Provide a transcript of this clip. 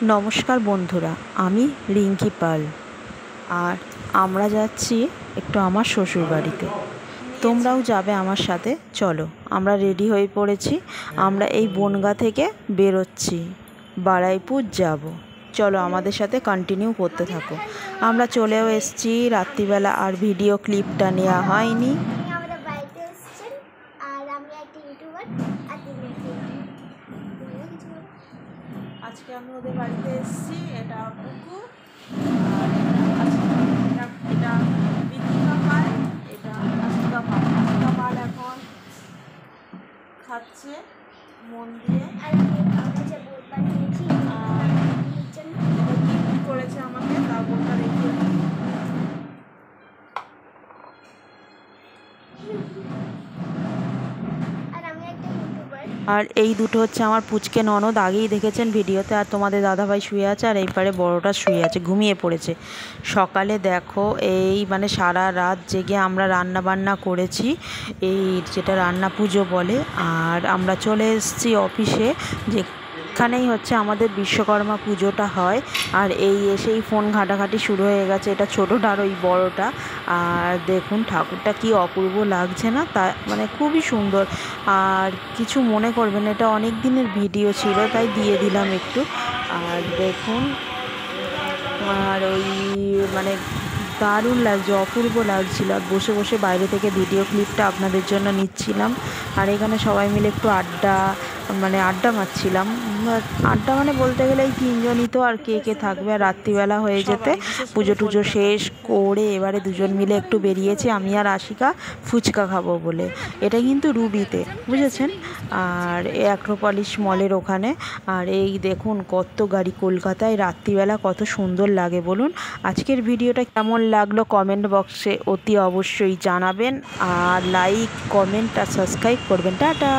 নমস্কার বন্ধুরা, আমি রিঙ্কি পাল। আর আমরা যাচ্ছি একটু আমার শ্বশুর বাড়িতে। তোমরাও যাবে আমার সাথে। চলো, আমরা রেডি হয়ে পড়েছি। আমরা এই বনগাঁ থেকে বেরোচ্ছি, বারুইপুর যাব। চলো আমাদের সাথে কন্টিনিউ করতে থাকো। আমরা চলেও এসেছি রাত্রিবেলা, আর ভিডিও ক্লিপটা নেওয়া হয়নি। আজকে আমি ওদের বাড়িতে এসেছি। এটা পুকুর, আর এটা বিথিকা পাল, এটা আশিকা পাল। আশিকা পাল এখন খাচ্ছে মন দিয়ে। করেছে আমাকে, তা বোনটা রেখে আর এই দুটো হচ্ছে আমার পুচকে ননদ। আগেই দেখেছেন ভিডিওতে। আর তোমাদের দাদাভাই শুয়ে আছে, আর এই পারে বড়টা শুয়ে আছে, ঘুমিয়ে পড়েছে। সকালে দেখো এই সারা রাত জেগে আমরা রান্না বান্না করেছি, এই যেটা রান্না পুজো বলে। আর আমরা চলে এসেছি অফিসে, যেখানেই হচ্ছে আমাদের বিশ্বকর্মা পুজোটা হয়। আর এই এসেই ফোন ঘাঁটাঘাঁটি শুরু হয়ে গেছে, এটা ছোটোটা আর ওই বড়োটা। আর দেখুন ঠাকুরটা কি অপূর্ব লাগছে না? তা খুবই সুন্দর। আর কিছু মনে করবেন, এটা অনেক দিনের ভিডিও ছিল, তাই দিয়ে দিলাম একটু। আর দেখুন, আর ওই দারুণ লাগছে, অপূর্ব লাগছিল। আর বসে বসে বাইরে থেকে ভিডিও ক্লিপটা আপনাদের জন্য নিচ্ছিলাম। আর এখানে সবাই মিলে একটু আড্ডা মারছিলাম। আড্ডা বলতে গেলে এই তিনজনই তো, আর কে কে থাকবে। আর রাত্রিবেলা হয়ে যেতে পুজো টুজো শেষ করে এবারে দুজন মিলে একটু বেরিয়েছি, আমি আর আশিকা, ফুচকা খাবো বলে। এটা কিন্তু রুবিতে, বুঝেছেন? আর অ্যাক্রোপলিস মলের ওখানে। আর এই দেখুন কত গাড়ি, কলকাতায় রাত্রিবেলা কত সুন্দর লাগে বলুন। আজকের ভিডিওটা কেমন লাগলো কমেন্ট বক্সে অতি অবশ্যই জানাবেন। আর লাইক, কমেন্ট আর সাবস্ক্রাইব করবেন। টাটা।